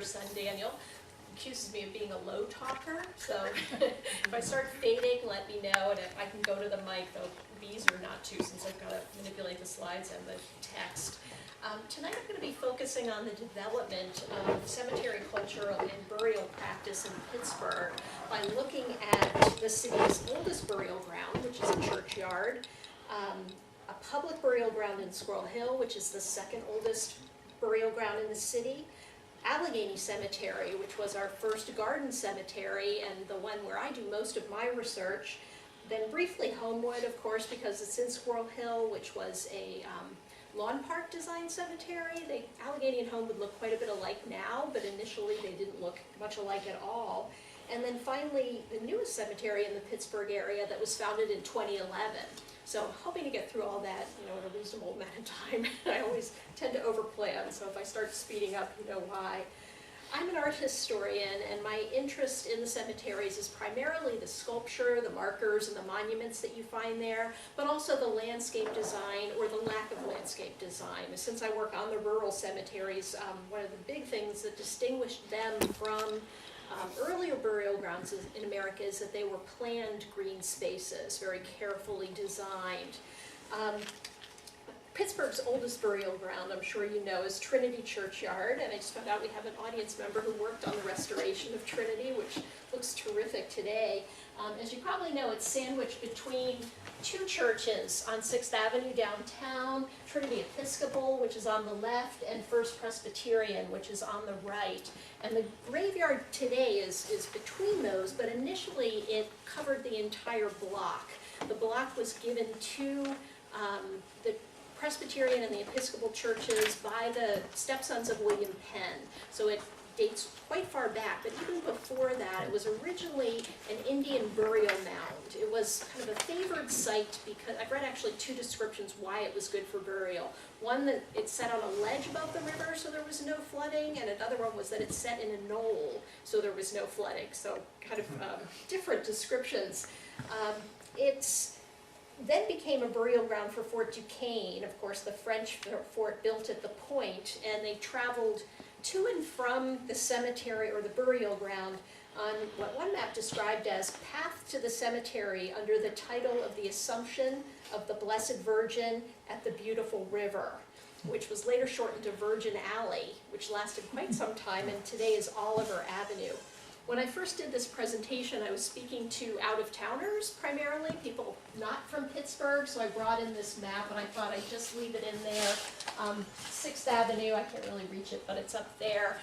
son Daniel accuses me of being a low talker, so if I start fading, let me know, and if I can go to the mic, though these are not to, since I've got to manipulate the slides and the text. Tonight I'm going to be focusing on the development of cemetery culture and burial practice in Pittsburgh by looking at the city's oldest burial ground, which is a churchyard, a public burial ground in Squirrel Hill, which is the second oldest burial ground in the city, Allegheny Cemetery, which was our first garden cemetery and the one where I do most of my research, then briefly Homewood, of course, because it's in Squirrel Hill, which was a lawn park design cemetery. Allegheny and Homewood look quite a bit alike now, but initially they didn't look much alike at all. And then finally, the newest cemetery in the Pittsburgh area that was founded in 2011. So I'm hoping to get through all that, in a reasonable amount of time. I always tend to overplan, so if I start speeding up, you know why. I'm an art historian, and my interest in the cemeteries is primarily the sculpture, the markers, and the monuments that you find there, but also the landscape design or the lack of landscape design. Since I work on the rural cemeteries, one of the big things that distinguished them from earlier burial grounds in America is that they were planned green spaces, very carefully designed. Pittsburgh's oldest burial ground, I'm sure you know, is Trinity Churchyard, and I just found out we have an audience member who worked on the restoration of Trinity, which looks terrific today. As you probably know, it's sandwiched between two churches on 6th Avenue downtown, Trinity Episcopal, which is on the left, and First Presbyterian, which is on the right. And the graveyard today is between those, but initially it covered the entire block. The block was given to the Presbyterian and the Episcopal churches by the stepsons of William Penn. So it dates quite far back, but even before that, it was originally an Indian burial mound. It was kind of a favored site because I've read actually two descriptions why it was good for burial. One, that it sat on a ledge above the river, so there was no flooding, and another one was that it sat in a knoll, so there was no flooding. So kind of different descriptions. It's then became a burial ground for Fort Duquesne, of course the French fort built at the point, and they traveled to and from the cemetery or the burial ground on what one map described as Path to the Cemetery under the title of the Assumption of the Blessed Virgin at the Beautiful River, which was later shortened to Virgin Alley, which lasted quite some time and today is Oliver Avenue. When I first did this presentation, I was speaking to out-of-towners primarily, people not from Pittsburgh, so I brought in this map and I thought I'd just leave it in there. 6th Avenue, I can't really reach it, but it's up there.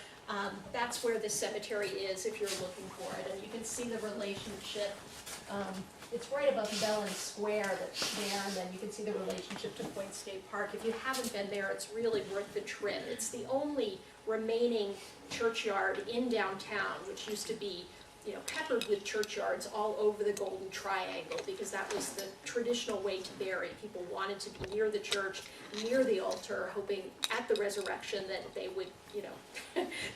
That's where this cemetery is if you're looking for it, and you can see the relationship. It's right above Bell and Square that's there, and then you can see the relationship to Point State Park. If you haven't been there, it's really worth the trip. It's the only remaining churchyard in downtown, which used to be, peppered with churchyards all over the Golden Triangle, because that was the traditional way to bury. People wanted to be near the church, near the altar, hoping at the resurrection that they would,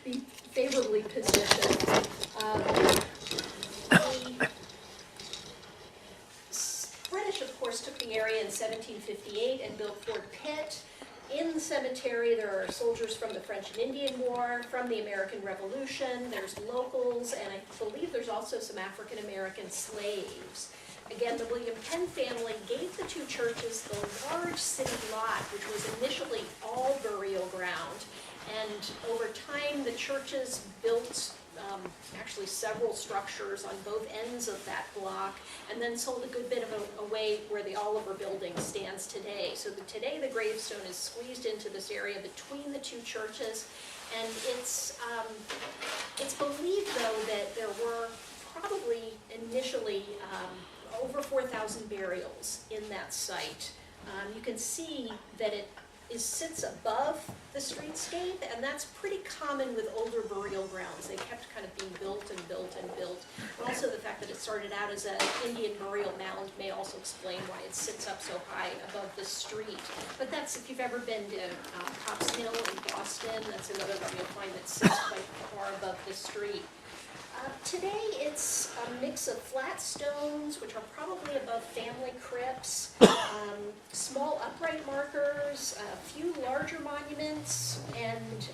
be favorably positioned. The British, of course, took the area in 1758 and built Fort Pitt. In the cemetery, there are soldiers from the French and Indian War, from the American Revolution, there's locals, and I believe there's also some African-American slaves. Again, the William Penn family gave the two churches the large city lot, which was initially all burial ground, and over time the churches built actually several structures on both ends of that block, and then sold a good bit of away where the Oliver building stands today. So today the gravestone is squeezed into this area between the two churches, and it's believed though that there were probably initially over 4,000 burials in that site. You can see that it sits above the streetscape, and that's pretty common with older burial grounds. They kept kind of being built and built and built. And also the fact that it started out as an Indian burial mound may also explain why it sits up so high above the street. But that's, if you've ever been to Copp's Hill in Boston, that's another one you'll find that sits quite far above the street. Today it's a mix of flat stones, which are probably above family crypts, small upright markers, a few larger monuments, and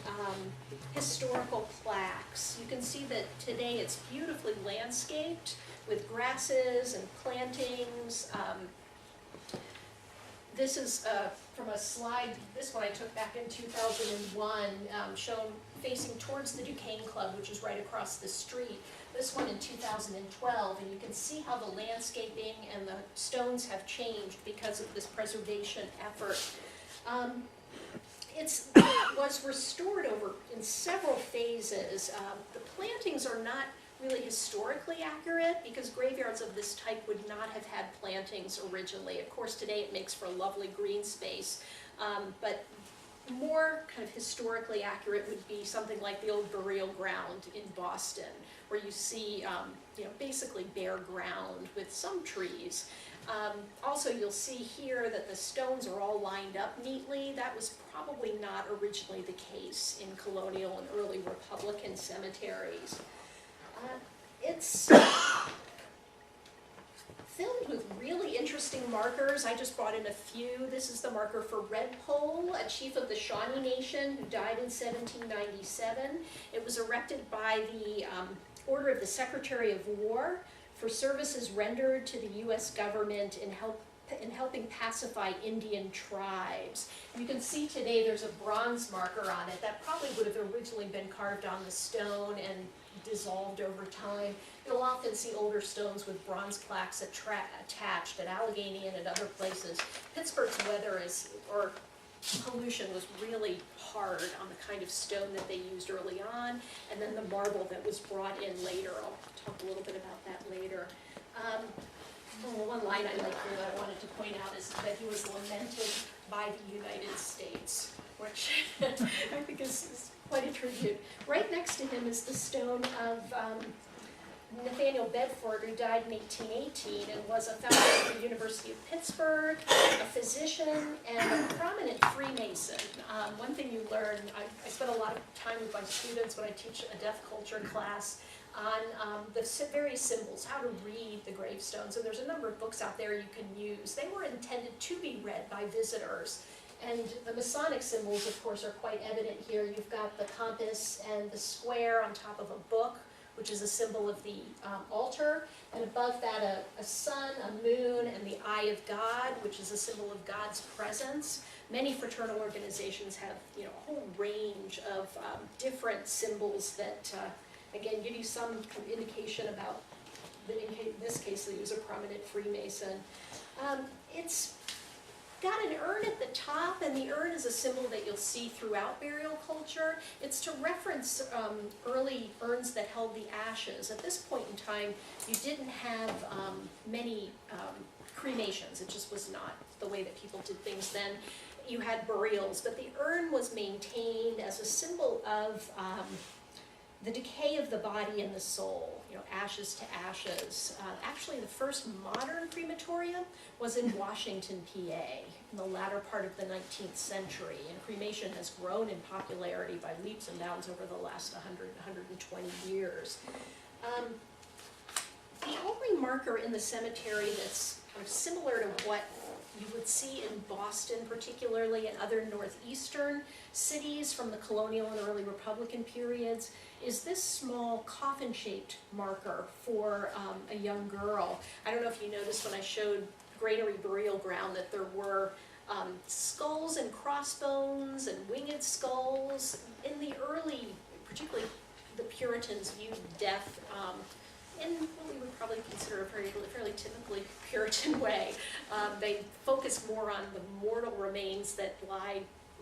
historical plaques. You can see that today it's beautifully landscaped with grasses and plantings. This is from a slide, this one I took back in 2001, shown facing towards the Duquesne Club, which is right across the street. This one in 2012, and you can see how the landscaping and the stones have changed because of this preservation effort. It was restored over in several phases. The plantings are not really historically accurate because graveyards of this type would not have had plantings originally. Of course, today it makes for a lovely green space, but more kind of historically accurate would be something like the old burial ground in Boston, where you see basically bare ground with some trees. Also, you'll see here that the stones are all lined up neatly. That was probably not originally the case in colonial and early Republican cemeteries. It's filled with really interesting markers. I just brought in a few. This is the marker for Redpole, a chief of the Shawnee Nation who died in 1797. It was erected by the order of the Secretary of War for services rendered to the U.S. government in helping pacify Indian tribes. You can see today there's a bronze marker on it. That probably would have originally been carved on the stone and dissolved over time. You'll often see older stones with bronze plaques attached at Allegheny and at other places. Pittsburgh's weather or pollution was really hard on the kind of stone that they used early on, and then the marble that was brought in later. I'll talk a little bit about that later. One line I like here that I wanted to point out is that he was lamented by the United States, which I think is quite a tribute. Right next to him is the stone of Nathaniel Bedford, who died in 1818 and was a founder of the University of Pittsburgh, a physician, and a prominent Freemason. One thing you learn, I spend a lot of time with my students when I teach a death culture class on the various symbols, how to read the gravestones, and there's a number of books out there you can use. They were intended to be read by visitors. And the Masonic symbols, of course, are quite evident here. You've got the compass and the square on top of a book, which is a symbol of the altar, and above that a sun, a moon, and the eye of God, which is a symbol of God's presence. Many fraternal organizations have a whole range of different symbols that, again, give you some indication about, in this case, that he was a prominent Freemason. It's got an urn at the top, and the urn is a symbol that you'll see throughout burial culture. It's to reference early urns that held the ashes. At this point in time, you didn't have many cremations. It just was not the way that people did things then. You had burials, but the urn was maintained as a symbol of the decay of the body and the soul, ashes to ashes. Actually, the first modern crematorium was in Washington, PA, in the latter part of the 19th century, and cremation has grown in popularity by leaps and bounds over the last 100, 120 years. The only marker in the cemetery that's kind of similar to what you would see in Boston, particularly, and other northeastern cities from the colonial and early Republican periods, is this small coffin-shaped marker for a young girl. I don't know if you noticed when I showed Granary Burial Ground that there were skulls and crossbones and winged skulls. In the early, particularly the Puritans viewed death in what we would probably consider a fairly typically Puritan way. They focus more on the mortal remains that lie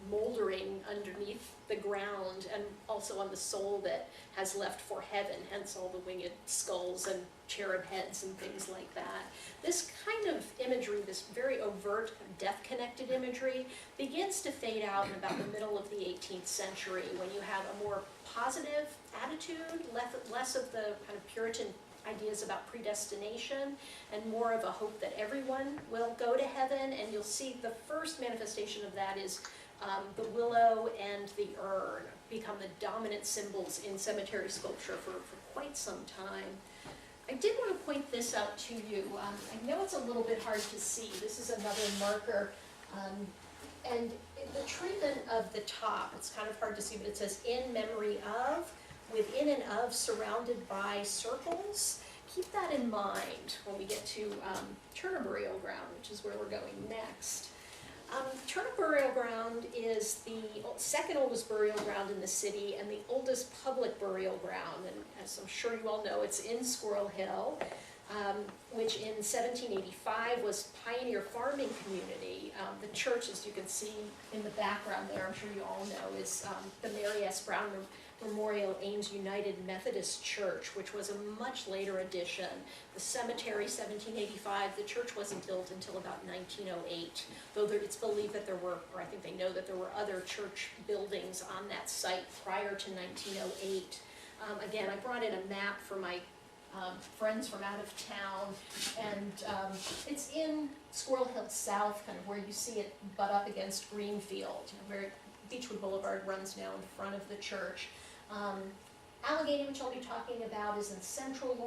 moldering underneath the ground, and also on the soul that has left for heaven, hence all the winged skulls and cherub heads and things like that. This kind of imagery, this very overt death-connected imagery, begins to fade out in about the middle of the 18th century, when you have a more positive attitude, less of the kind of Puritan ideas about predestination, and more of a hope that everyone will go to heaven. And you'll see the first manifestation of that is the willow and the urn become the dominant symbols in cemetery sculpture for quite some time. I did want to point this out to you. I know it's a little bit hard to see. This is another marker. And the treatment of the top, it's kind of hard to see, but it says in memory of, within and of, surrounded by circles. Keep that in mind when we get to Turner Burial Ground, which is where we're going next. Turner Burial Ground is the second oldest burial ground in the city and the oldest public burial ground. And as I'm sure you all know, it's in Squirrel Hill, which in 1785 was pioneer farming community. The church, as you can see in the background there, I'm sure you all know, is the Mary S. Brown Memorial Ames United Methodist Church, which was a much later addition. The cemetery, 1785, the church wasn't built until about 1908, though it's believed that there were, or I think they know that there were other church buildings on that site prior to 1908. Again, I brought in a map for my friends from out of town, and it's in Squirrel Hill South, kind of where you see it butt up against Greenfield, where Beechwood Boulevard runs now in front of the church. Allegheny, which I'll be talking about, is in central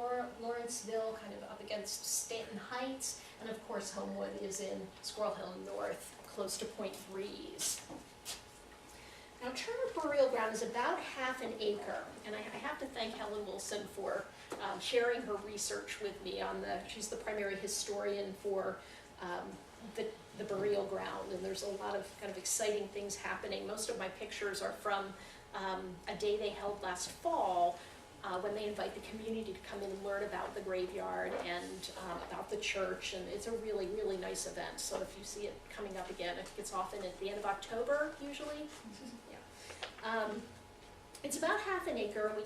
Lawrenceville, kind of up against Stanton Heights, and of course Homewood is in Squirrel Hill North, close to Point Breeze. Now Turner Burial Ground is about half an acre, and I have to thank Helen Wilson for sharing her research with me on she's the primary historian for the burial ground, and there's a lot of kind of exciting things happening. Most of my pictures are from a day they held last fall when they invite the community to come in and learn about the graveyard and about the church, and it's a really, really nice event. So if you see it coming up again, I think it's often at the end of October, usually. Yeah. It's about half an acre. We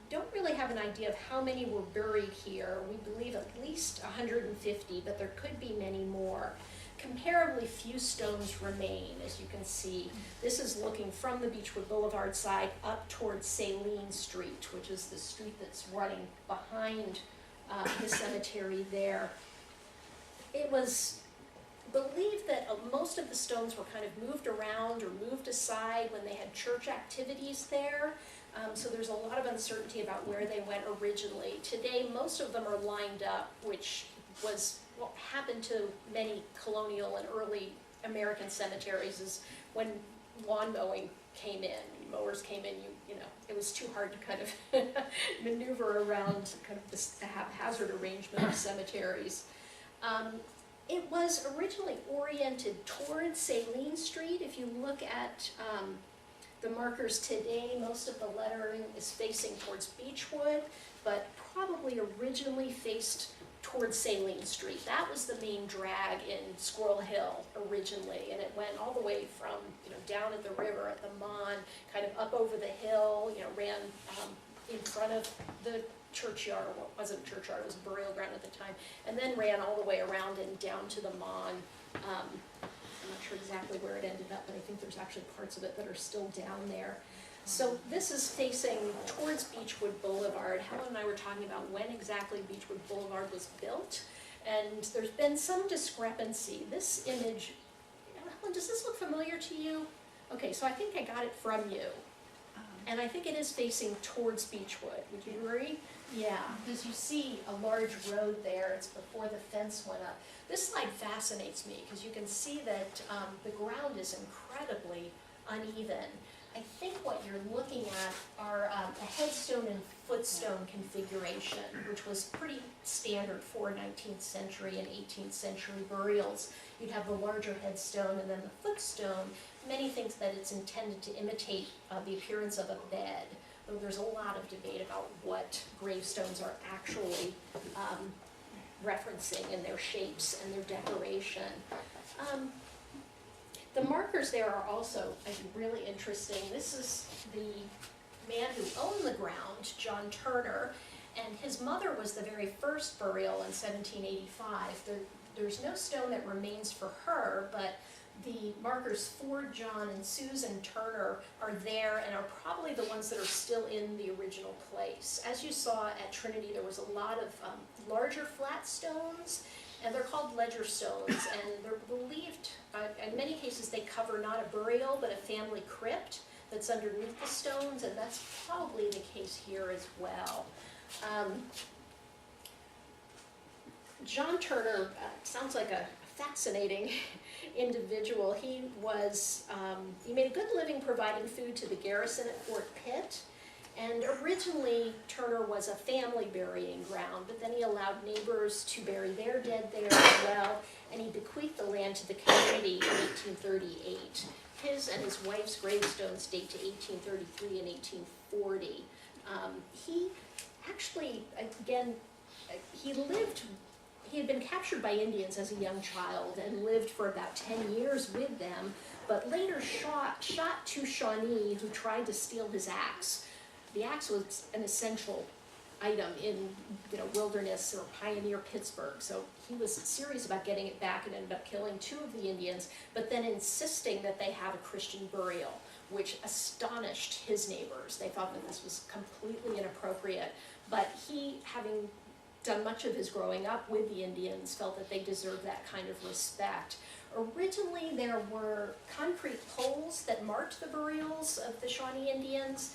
don't really have an idea of how many were buried here. We believe at least 150, but there could be many more. Comparably few stones remain, as you can see. This is looking from the Beechwood Boulevard side up towards Saline Street, which is the street that's running behind the cemetery there. It was believed that most of the stones were kind of moved around or moved aside when they had church activities there. So there's a lot of uncertainty about where they went originally. Today, most of them are lined up, which was what happened to many colonial and early American cemeteries is when lawn mowing came in, mowers came in, you know, it was too hard to kind of maneuver around kind of this haphazard arrangement of cemeteries. It was originally oriented towards Saline Street. If you look at the markers today, most of the lettering is facing towards Beechwood, but probably originally faced towards Saline Street. That was the main drag in Squirrel Hill originally, and it went all the way from, you know, down at the river at the Mon, kind of up over the hill, you know, ran in front of the churchyard, or what wasn't a churchyard, it was a burial ground at the time, and then ran all the way around and down to the Mon. I'm not sure exactly where it ended up, but I think there's actually parts of it that are still down there. So this is facing towards Beechwood Boulevard. Helen and I were talking about when exactly Beechwood Boulevard was built, and there's been some discrepancy. This image, Helen, does this look familiar to you? Okay, so I think I got it from you. And I think it is facing towards Beechwood. Would you agree? Yeah, because you see a large road there. It's before the fence went up. This slide fascinates me because you can see that the ground is incredibly uneven. I think what you're looking at are a headstone and footstone configuration, which was pretty standard for 19th century and 18th century burials. You'd have the larger headstone and then the footstone. Many think that it's intended to imitate the appearance of a bed, though there's a lot of debate about what gravestones are actually referencing in their shapes and their decoration. The markers there are also, I think, really interesting. This is the man who owned the ground, John Turner, and his mother was the very first burial in 1785. There's no stone that remains for her, but the markers for John and Susan Turner are there and are probably the ones that are still in the original place. As you saw at Trinity, there was a lot of larger flat stones, and they're called ledger stones, and they're believed, in many cases they cover not a burial, but a family crypt that's underneath the stones, and that's probably the case here as well. John Turner sounds like a fascinating individual. He was, he made a good living providing food to the garrison at Fort Pitt. And originally, Turner was a family burying ground, but then he allowed neighbors to bury their dead there as well, and he bequeathed the land to the community in 1838. His and his wife's gravestones date to 1833 and 1840. He actually, again, he had been captured by Indians as a young child and lived for about 10 years with them, but later shot two Shawnee who tried to steal his axe. The axe was an essential item in, wilderness or pioneer Pittsburgh, so he was serious about getting it back and ended up killing two of the Indians, but then insisting that they have a Christian burial, which astonished his neighbors. They thought that this was completely inappropriate, but he, having done much of his growing up with the Indians, felt that they deserved that kind of respect. Originally, there were concrete poles that marked the burials of the Shawnee Indians.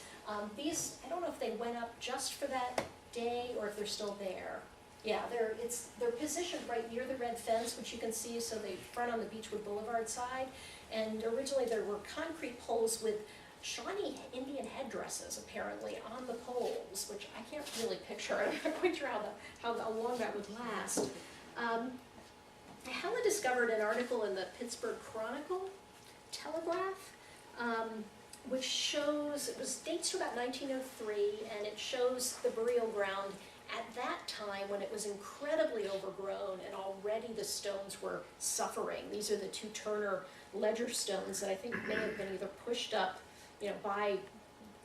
These, I don't know if they went up just for that day or if they're still there. Yeah, they're positioned right near the red fence, which you can see, so they front on the Beechwood Boulevard side. And originally there were concrete poles with Shawnee Indian headdresses, apparently, on the poles, which I can't really picture. I'm not quite sure how long that would last. Helen discovered an article in the Pittsburgh Chronicle, Telegraph, which shows, dates to about 1903, and it shows the burial ground at that time when it was incredibly overgrown and already the stones were suffering. These are the two Turner ledger stones that I think may have been either pushed up, by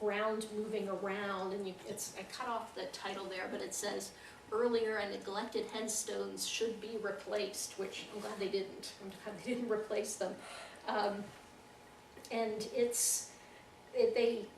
ground moving around, and I cut off the title there, but it says, earlier and neglected headstones should be replaced, which I'm glad they didn't. I'm glad they didn't replace them. And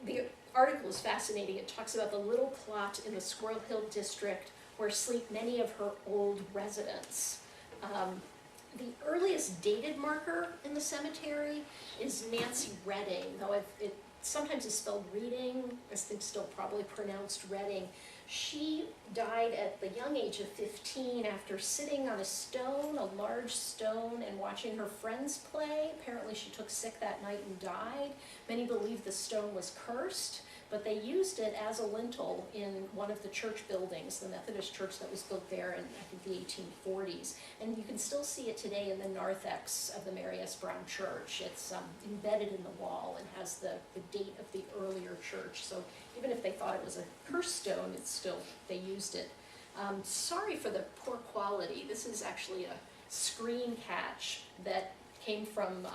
the article is fascinating. It talks about the little plot in the Squirrel Hill district where sleep many of her old residents. The earliest dated marker in the cemetery is Nancy Redding, though it sometimes is spelled Reading. I think still probably pronounced Redding. She died at the young age of 15 after sitting on a large stone, and watching her friends play. Apparently she took sick that night and died. Many believe the stone was cursed, but they used it as a lintel in one of the church buildings, the Methodist church that was built there in, I think, the 1840s. And you can still see it today in the narthex of the Mary S. Brown Church. It's embedded in the wall and has the date of the earlier church. So even if they thought it was a cursed stone, it's still, they used it. Sorry for the poor quality. This is actually a screen catch that came from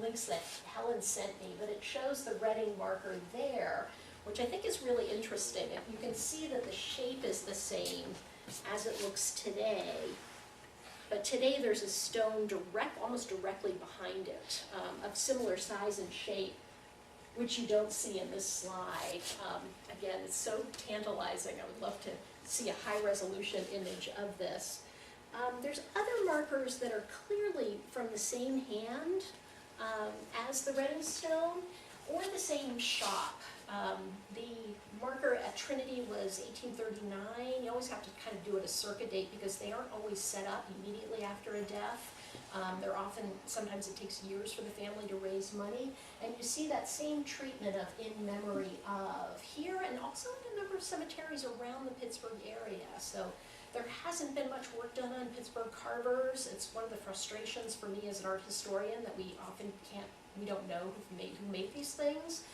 links that Helen sent me, but it shows the Redding marker there, which I think is really interesting. You can see that the shape is the same as it looks today, but today there's a stone almost directly behind it, of similar size and shape, which you don't see in this slide. Again, it's so tantalizing. I would love to see a high-resolution image of this. There's other markers that are clearly from the same hand as the Redding stone, or the same shop. The marker at Trinity was 1839. You always have to kind of do it a circa date because they aren't always set up immediately after a death. They're often, sometimes it takes years for the family to raise money, and you see that same treatment of in memory of here, and also in a number of cemeteries around the Pittsburgh area. So there hasn't been much work done on Pittsburgh carvers. It's one of the frustrations for me as an art historian that we often we don't know who made these things.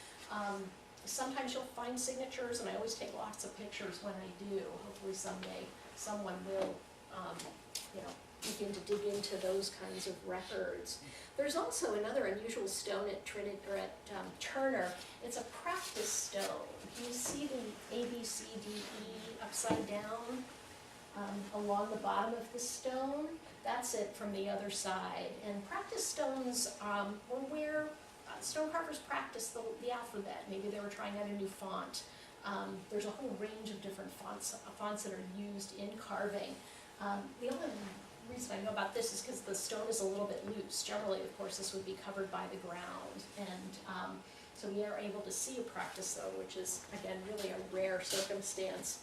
Sometimes you'll find signatures, and I always take lots of pictures when I do. Hopefully someday someone will, begin to dig into those kinds of records. There's also another unusual stone at Trinity, or at Turner. It's a practice stone. You see the A, B, C, D, E upside down along the bottom of the stone. That's it from the other side. And practice stones were where stone carvers practiced the alphabet. Maybe they were trying out a new font. There's a whole range of different fonts that are used in carving. The only reason I know about this is because the stone is a little bit loose. Generally, of course, this would be covered by the ground. And so we are able to see a practice stone, which is, again, really a rare circumstance.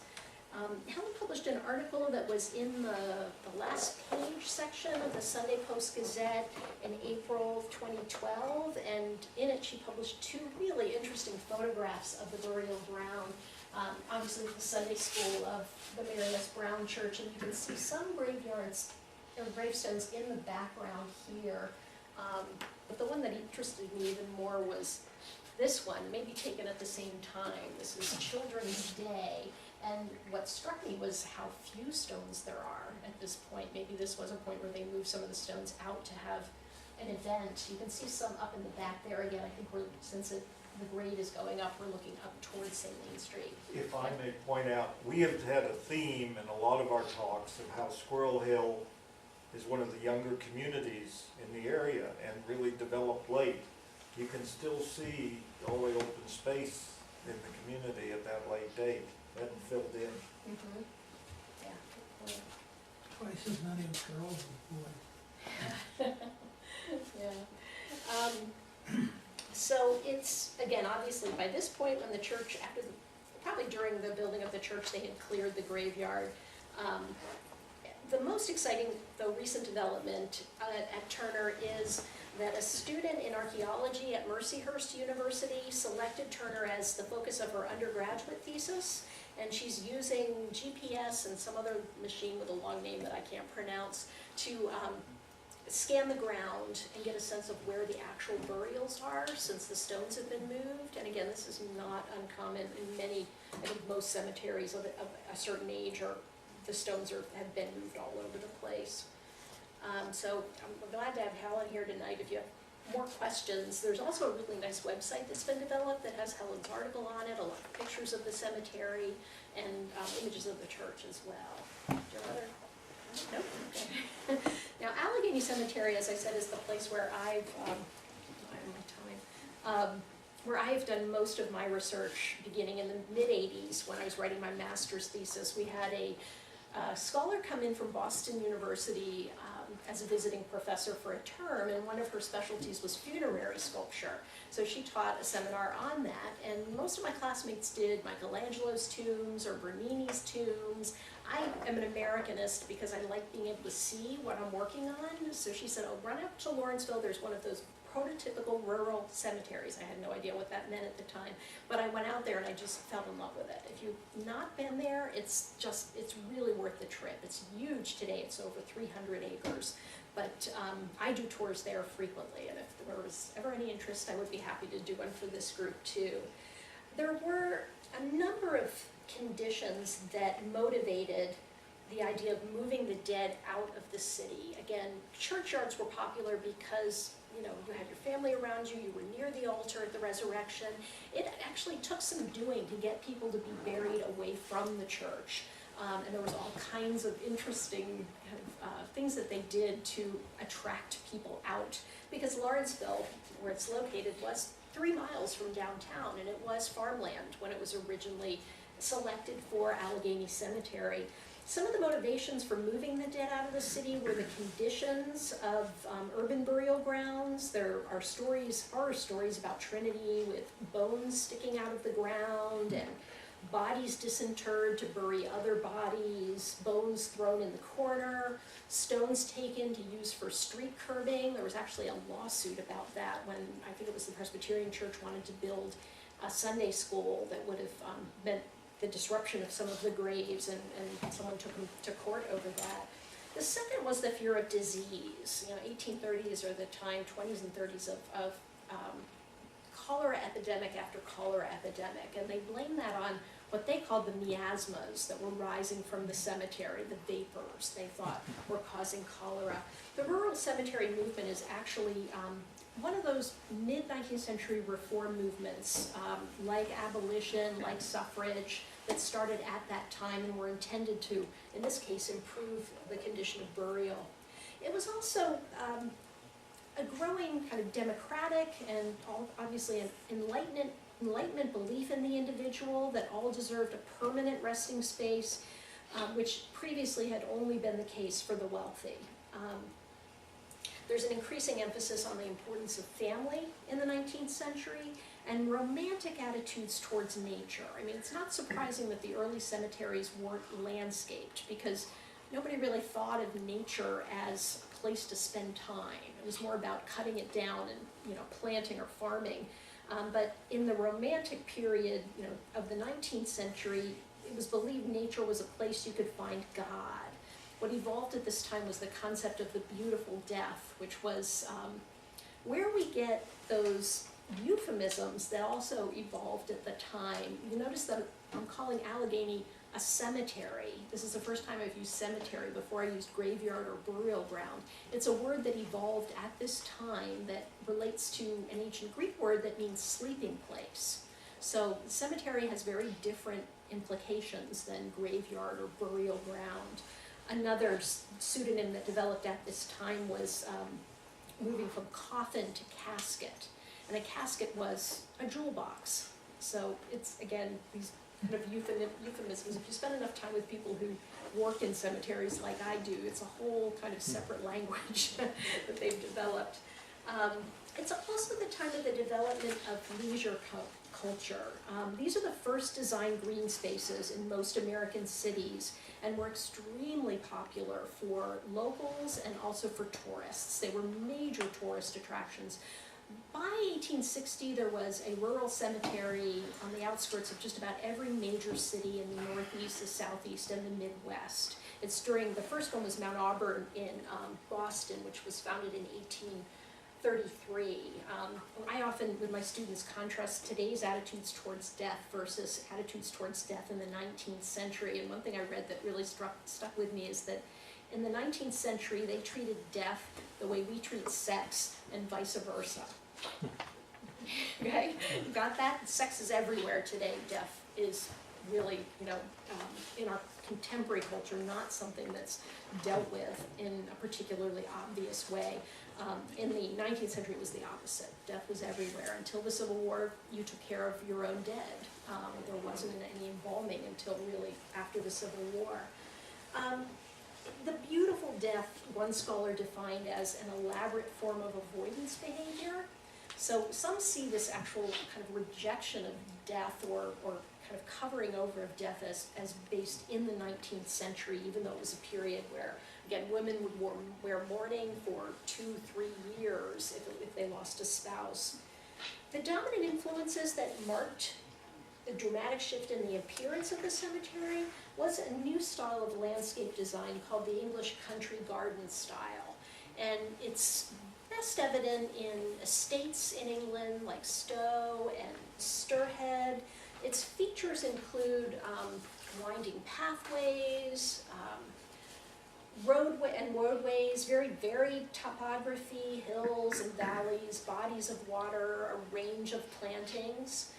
Helen published an article that was in the last page section of the Sunday Post Gazette in April 2012, and in it she published 2 really interesting photographs of the burial ground. Obviously the Sunday school of the Mary S. Brown Church, and you can see some graveyards or gravestones in the background here. But the one that interested me even more was this one, maybe taken at the same time. This was Children's Day, and what struck me was how few stones there are at this point. Maybe this was a point where they moved some of the stones out to have an event. You can see some up in the back there. Again, I think since the grade is going up, we're looking up towards St. Main Street. If I may point out, we have had a theme in a lot of our talks of how Squirrel Hill is one of the younger communities in the area and really developed late. You can still see all the open space in the community at that late date. Hadn't filled in. Mm-hmm. Yeah. Twice as many of girls as boys. Yeah. So it's, again, obviously by this point when the church, probably during the building of the church, they had cleared the graveyard. The most exciting, though recent development at Turner is that a student in archaeology at Mercyhurst University selected Turner as the focus of her undergraduate thesis, and she's using GPS and some other machine with a long name that I can't pronounce to scan the ground and get a sense of where the actual burials are, since the stones have been moved. And again, this is not uncommon in many, I think most cemeteries of a certain age, or the stones have been moved all over the place. So I'm glad to have Helen here tonight. If you have more questions, there's also a really nice website that's been developed that has Helen's article on it, a lot of pictures of the cemetery, and images of the church as well. Do you have other? Nope. Okay. Now, Allegheny Cemetery, as I said, is the place where where I have done most of my research beginning in the mid-'80s when I was writing my master's thesis. We had a scholar come in from Boston University as a visiting professor for a term, and one of her specialties was funerary sculpture. So she taught a seminar on that, and most of my classmates did Michelangelo's tombs or Bernini's tombs. I am an Americanist because I like being able to see what I'm working on. So she said, oh, run up to Lawrenceville, there's one of those prototypical rural cemeteries. I had no idea what that meant at the time, but I went out there and I just fell in love with it. If you've not been there, it's really worth the trip. It's huge today, it's over 300 acres, but I do tours there frequently, and if there was ever any interest, I would be happy to do one for this group too. There were a number of conditions that motivated the idea of moving the dead out of the city. Again, churchyards were popular because you had your family around you, you were near the altar at the resurrection. It actually took some doing to get people to be buried away from the church. And there was all kinds of interesting things that they did to attract people out. Because Lawrenceville, where it's located, was 3 miles from downtown, and it was farmland when it was originally selected for Allegheny Cemetery. Some of the motivations for moving the dead out of the city were the conditions of urban burial grounds. There are horror stories about Trinity with bones sticking out of the ground and bodies disinterred to bury other bodies, bones thrown in the corner, stones taken to use for street curbing. There was actually a lawsuit about that when I think it was the Presbyterian Church wanted to build a Sunday school that would have meant the disruption of some of the graves, and someone took them to court over that. The second was the fear of disease. 1830s are the time, 20s and 30s of cholera epidemic after cholera epidemic, and they blamed that on what they called the miasmas that were rising from the cemetery, the vapors they thought were causing cholera. The rural cemetery movement is actually one of those mid-19th century reform movements, like abolition, like suffrage, that started at that time and were intended to, in this case, improve the condition of burial. It was also a growing kind of democratic and obviously an enlightenment belief in the individual, that all deserved a permanent resting space, which previously had only been the case for the wealthy. There's an increasing emphasis on the importance of family in the 19th century, and romantic attitudes towards nature. I mean, it's not surprising that the early cemeteries weren't landscaped, because nobody really thought of nature as a place to spend time. It was more about cutting it down and, planting or farming. But in the Romantic period, of the 19th century, it was believed nature was a place you could find God. What evolved at this time was the concept of the beautiful death, which was where we get those euphemisms that also evolved at the time. You notice that I'm calling Allegheny a cemetery. This is the first time I've used cemetery. Before I used graveyard or burial ground. It's a word that evolved at this time that relates to an ancient Greek word that means sleeping place. So cemetery has very different implications than graveyard or burial ground. Another pseudonym that developed at this time was moving from coffin to casket. And a casket was a jewel box. So it's, again, these kind of euphemisms. If you spend enough time with people who work in cemeteries like I do, it's a whole kind of separate language that they've developed. It's also the time of the development of leisure culture. These are the first designed green spaces in most American cities and were extremely popular for locals and also for tourists. They were major tourist attractions. By 1860, there was a rural cemetery on the outskirts of just about every major city in the Northeast, the Southeast, and the Midwest. The first one was Mount Auburn in Boston, which was founded in 1833. I often, with my students, contrast today's attitudes towards death versus attitudes towards death in the 19th century. And one thing I read that really stuck with me is that in the 19th century, they treated death the way we treat sex, and vice versa. Okay, you got that? Sex is everywhere today. Death is really, in our contemporary culture, not something that's dealt with in a particularly obvious way. In the 19th century, it was the opposite. Death was everywhere. Until the Civil War, you took care of your own dead. There wasn't any embalming until really after the Civil War. The beautiful death, one scholar defined as an elaborate form of avoidance behavior. So some see this actual kind of rejection of death or kind of covering over of death as based in the 19th century, even though it was a period where, again, women would wear mourning for 2-3 years if they lost a spouse. The dominant influences that marked the dramatic shift in the appearance of the cemetery was a new style of landscape design called the English country garden style. And it's best evident in estates in England like Stowe and Stirhead. Its features include winding pathways, roadways, very varied topography, hills and valleys, bodies of water, a range of plantings.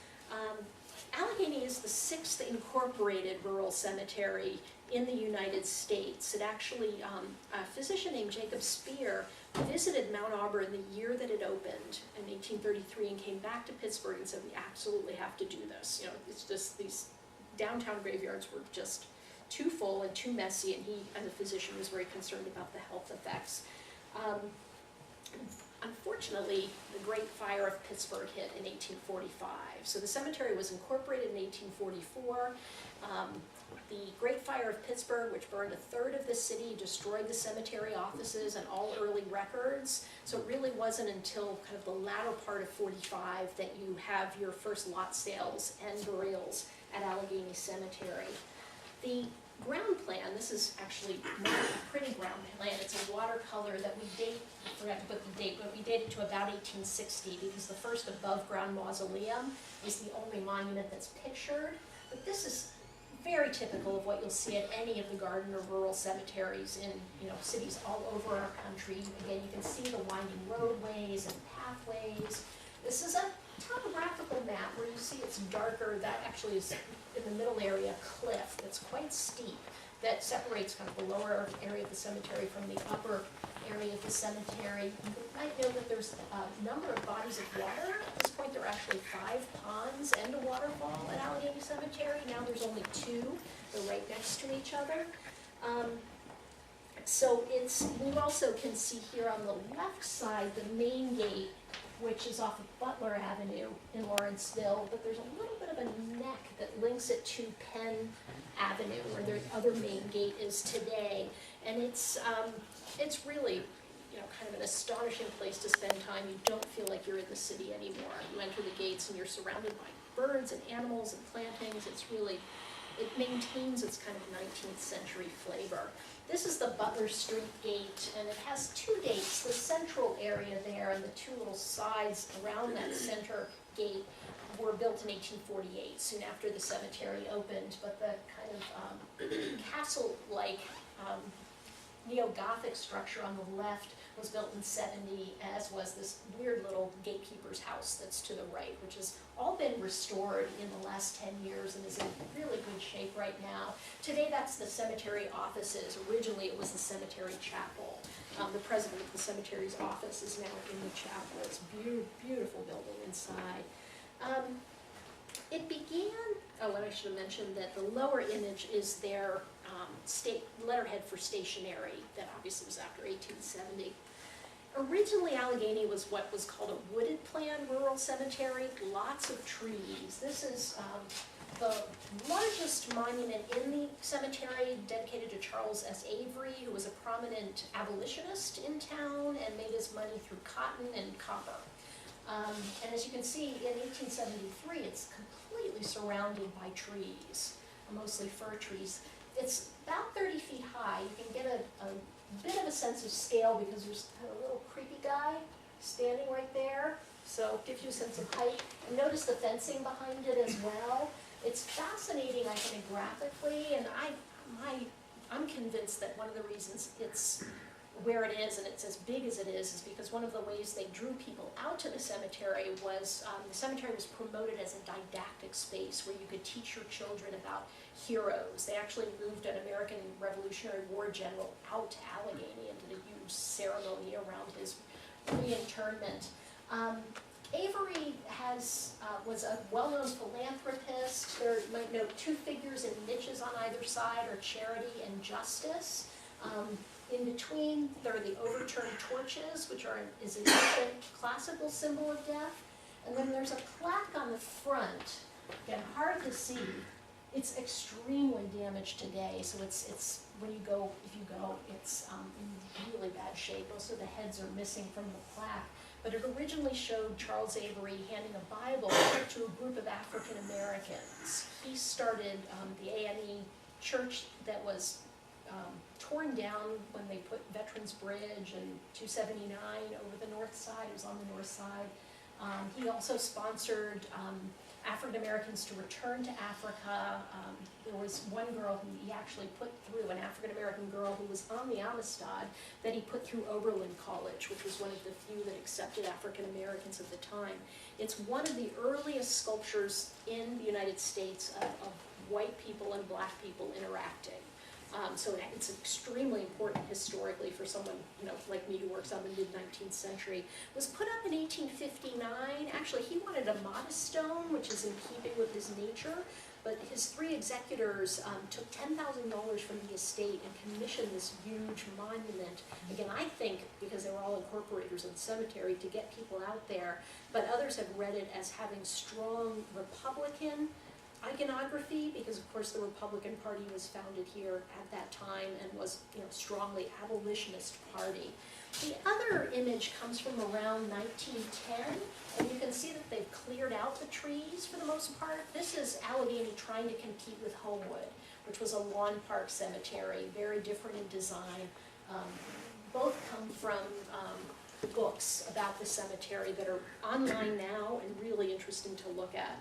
Allegheny is the 6th incorporated rural cemetery in the United States. It actually, a physician named Jacob Spear visited Mount Auburn the year that it opened in 1833 and came back to Pittsburgh and said, we absolutely have to do this. It's just these downtown graveyards were just too full and too messy, and he, as a physician, was very concerned about the health effects. Unfortunately, the Great Fire of Pittsburgh hit in 1845. So the cemetery was incorporated in 1844. The Great Fire of Pittsburgh, which burned 1/3 of the city, destroyed the cemetery offices and all early records. So it really wasn't until kind of the latter part of 45 that you have your first lot sales and burials at Allegheny Cemetery. The ground plan, this is actually not a pretty ground plan, it's a watercolor that we date, I forgot to put the date, but we date it to about 1860 because the first above ground mausoleum is the only monument that's pictured. But this is very typical of what you'll see at any of the garden or rural cemeteries in cities all over our country. Again, you can see the winding roadways and pathways. This is a topographical map where you see it's darker. That actually is in the middle area, a cliff that's quite steep that separates kind of the lower area of the cemetery from the upper area of the cemetery. You might know that there's a number of bodies of water. At this point, there are actually 5 ponds and a waterfall at Allegheny Cemetery. Now there's only 2. They're right next to each other. So you also can see here on the left side, the main gate which is off of Butler Avenue in Lawrenceville, but there's a little bit of a neck that links it to Penn Avenue, where the other main gate is today. And it's really, kind of an astonishing place to spend time. You don't feel like you're in the city anymore. You enter the gates and you're surrounded by birds and animals and plantings. It maintains its kind of 19th century flavor. This is the Butler Street gate, and it has two gates, the central area there and the two little sides around that center gate were built in 1848, soon after the cemetery opened, but the kind of castle-like neo-Gothic structure on the left was built in 70, as was this weird little gatekeeper's house that's to the right, which has all been restored in the last 10 years and is in really good shape right now. Today that's the cemetery offices. Originally it was the cemetery chapel. The president of the cemetery's office is now in the chapel. It's a beautiful building inside. It began, and I should have mentioned that the lower image is their state letterhead for stationery, that obviously was after 1870. Originally, Allegheny was what was called a wooded plan rural cemetery, lots of trees. This is the largest monument in the cemetery, dedicated to Charles S. Avery, who was a prominent abolitionist in town and made his money through cotton and copper. And as you can see, in 1873, it's completely surrounded by trees, mostly fir trees. It's about 30 feet high. You can get a bit of a sense of scale because there's kind of a little creepy guy standing right there. So it gives you a sense of height. And notice the fencing behind it as well. It's fascinating iconographically, and I'm convinced that one of the reasons it's where it is and it's as big as it is because one of the ways they drew people out to the cemetery was the cemetery was promoted as a didactic space where you could teach your children about heroes. They actually moved an American Revolutionary War general out to Allegheny and did a huge ceremony around his reinterment. Avery was a well-known philanthropist. There, you might note two figures in niches on either side are charity and justice. In between, there are the overturned torches, which is an ancient classical symbol of death. And then there's a plaque on the front, again, hard to see. It's extremely damaged today, so it's when you go, if you go, it's in really bad shape. Most of the heads are missing from the plaque. But it originally showed Charles Avery handing a Bible to a group of African Americans. He started the A&E church that was torn down when they put Veterans Bridge and 279 over the north side. It was on the north side. He also sponsored African Americans to return to Africa. There was one girl who he actually put through, an African American girl who was on the Amistad, that he put through Oberlin College, which was one of the few that accepted African Americans at the time. It's one of the earliest sculptures in the United States of white people and black people interacting. So it's extremely important historically for someone like me who works on the mid-19th century. It was put up in 1859. Actually, he wanted a modest stone, which is in keeping with his nature, but his three executors took $10,000 from the estate and commissioned this huge monument. Again, I think because they were all incorporators of the cemetery to get people out there, but others have read it as having strong Republican iconography, because of course the Republican Party was founded here at that time and was strongly abolitionist party. The other image comes from around 1910, and you can see that they've cleared out the trees for the most part. This is Allegheny trying to compete with Homewood, which was a lawn park cemetery, very different in design. Both come from books about the cemetery that are online now and really interesting to look at.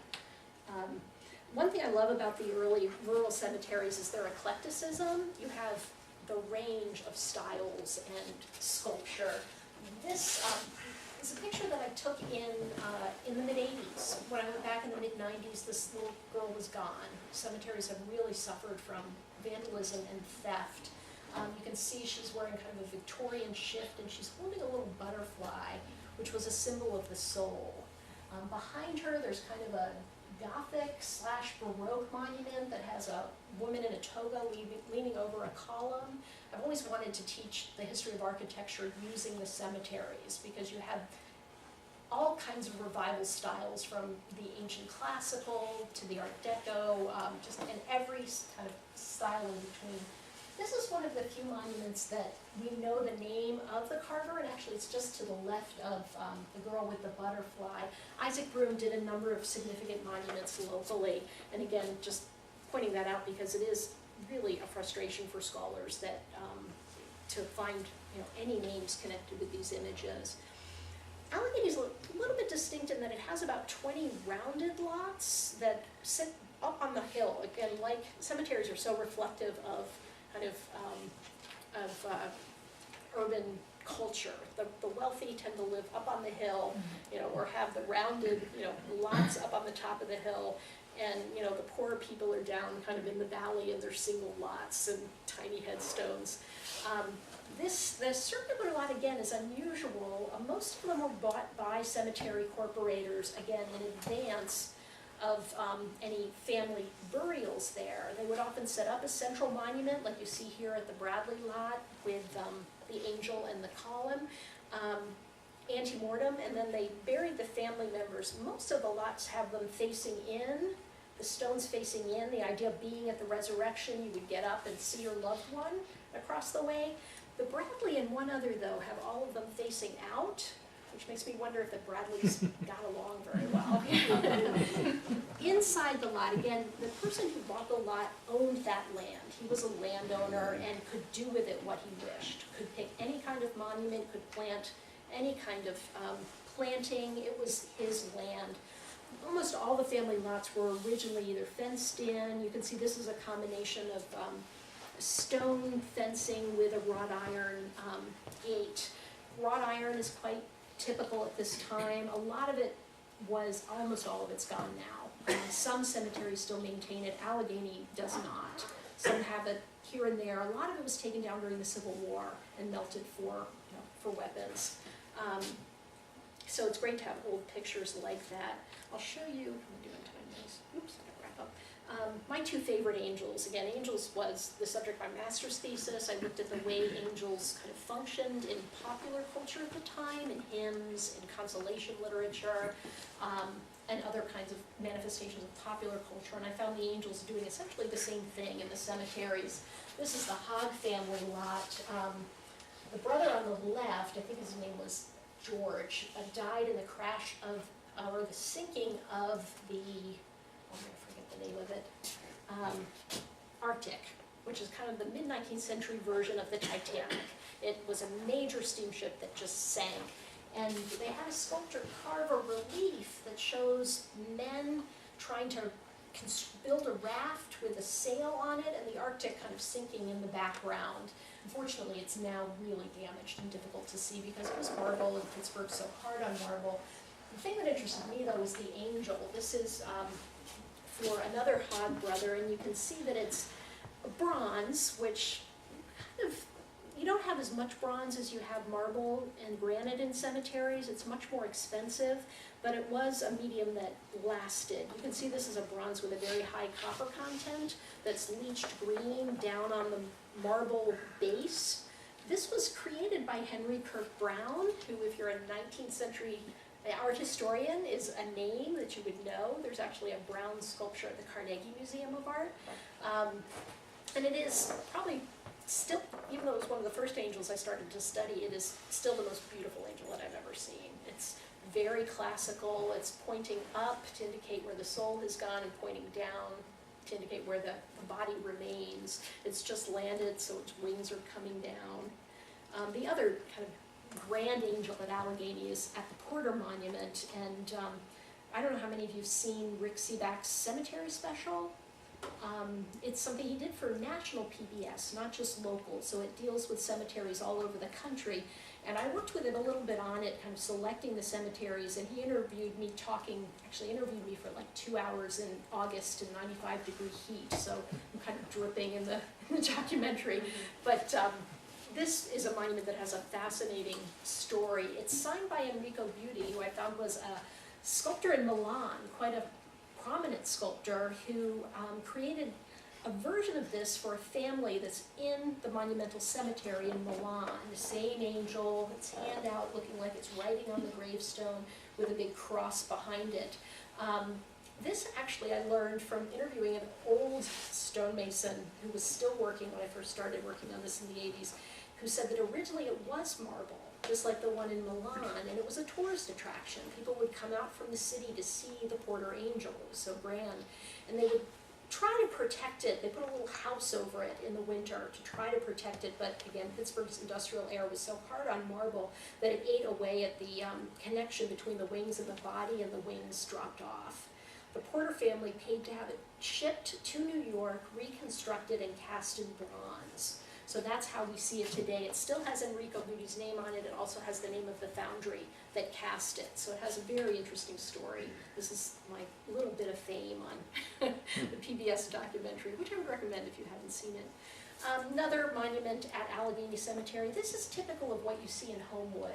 One thing I love about the early rural cemeteries is their eclecticism. You have the range of styles and sculpture. This is a picture that I took in the mid-'80s. When I went back in the mid-'90s, this little girl was gone. Cemeteries have really suffered from vandalism and theft. You can see she's wearing kind of a Victorian shift, and she's holding a little butterfly, which was a symbol of the soul. Behind her, there's kind of a Gothic/Baroque monument that has a woman in a toga leaning over a column. I've always wanted to teach the history of architecture using the cemeteries, because you have all kinds of revival styles, from the ancient classical to the Art Deco, just in every kind of style in between. This is one of the few monuments that we know the name of the carver, and actually it's just to the left of the girl with the butterfly. Isaac Broom did a number of significant monuments locally, and again, just pointing that out because it is really a frustration for scholars that to find any names connected with these images. Allegheny is a little bit distinct in that it has about 20 rounded lots that sit up on the hill. Again, like cemeteries are so reflective of kind of urban culture. The wealthy tend to live up on the hill, or have the rounded, lots up on the top of the hill, and the poorer people are down kind of in the valley, and they're single lots and tiny headstones. The circular lot, again, is unusual. Most of them were bought by cemetery corporators, again, in advance of any family burials there. They would often set up a central monument, like you see here at the Bradley lot, with the angel and the column, ante-mortem, and then they buried the family members. Most of the lots have them facing in, the stones facing in, the idea being at the resurrection, you would get up and see your loved one across the way. The Bradley and one other, though, have all of them facing out, which makes me wonder if the Bradleys got along very well. Inside the lot, again, the person who bought the lot owned that land. He was a landowner and could do with it what he wished. Could pick any kind of monument, could plant any kind of planting. It was his land. Almost all the family lots were originally either fenced in. You can see this is a combination of stone fencing with a wrought iron gate. Wrought iron is quite typical at this time. A lot of it was, almost all of it's gone now. Some cemeteries still maintain it. Allegheny does not. Some have it here and there. A lot of it was taken down during the Civil War and melted for weapons. So it's great to have old pictures like that. I'll show you, I'm doing time-wise. Oops, I gotta wrap up. My two favorite angels, again, angels was the subject of my master's thesis. I looked at the way angels kind of functioned in popular culture at the time, in hymns, in consolation literature, and other kinds of manifestations of popular culture, and I found the angels doing essentially the same thing in the cemeteries. This is the Hogg family lot. The brother on the left, I think his name was George, died in the crash of, or the sinking of the, name of it, Arctic, which is kind of the mid-19th century version of the Titanic. It was a major steamship that just sank, and they had a sculptor carve a relief that shows men trying to build a raft with a sail on it, and the Arctic kind of sinking in the background. Unfortunately, it's now really damaged and difficult to see because it was marble, and Pittsburgh's so hard on marble. The thing that interested me, though, was the angel. This is for another Hogg brother, and you can see that it's bronze, which kind of, you don't have as much bronze as you have marble and granite in cemeteries. It's much more expensive, but it was a medium that lasted. You can see this is a bronze with a very high copper content that's leached green down on the marble base. This was created by Henry Kirk Brown, who, if you're a 19th century art historian, is a name that you would know. There's actually a Brown sculpture at the Carnegie Museum of Art. And it is probably still, even though it was one of the first angels I started to study, it is still the most beautiful angel that I've ever seen. It's very classical. It's pointing up to indicate where the soul has gone and pointing down to indicate where the body remains. It's just landed, so its wings are coming down. The other kind of grand angel at Allegheny is at the Porter Monument, and I don't know how many of you have seen Rick Seaback's Cemetery special. It's something he did for national PBS, not just local, so it deals with cemeteries all over the country, and I worked with him a little bit on it, kind of selecting the cemeteries, and he interviewed me for like 2 hours in August in 95-degree heat, so I'm kind of dripping in the documentary, but this is a monument that has a fascinating story. It's signed by Enrico Buti, who I found was a sculptor in Milan, quite a prominent sculptor, who created a version of this for a family that's in the monumental cemetery in Milan. The same angel, its hand out looking like it's writing on the gravestone with a big cross behind it. This actually I learned from interviewing an old stonemason who was still working when I first started working on this in the 80s, who said that originally it was marble, just like the one in Milan, and it was a tourist attraction. People would come out from the city to see the Porter Angel. It was so grand. And they would try to protect it. They put a little house over it in the winter to try to protect it, but again, Pittsburgh's industrial air was so hard on marble that it ate away at the connection between the wings and the body, and the wings dropped off. The Porter family paid to have it shipped to New York, reconstructed, and cast in bronze. So that's how we see it today. It still has Enrico Butti's name on it. It also has the name of the foundry that cast it. So it has a very interesting story. This is my little bit of fame on the PBS documentary, which I would recommend if you haven't seen it. Another monument at Allegheny Cemetery. This is typical of what you see in Homewood.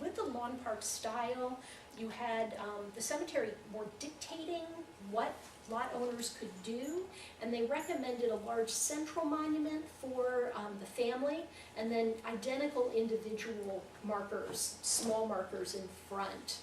With the lawn park style, you had the cemetery more dictating what lot owners could do, and they recommended a large central monument for the family, and then identical individual markers, small markers in front.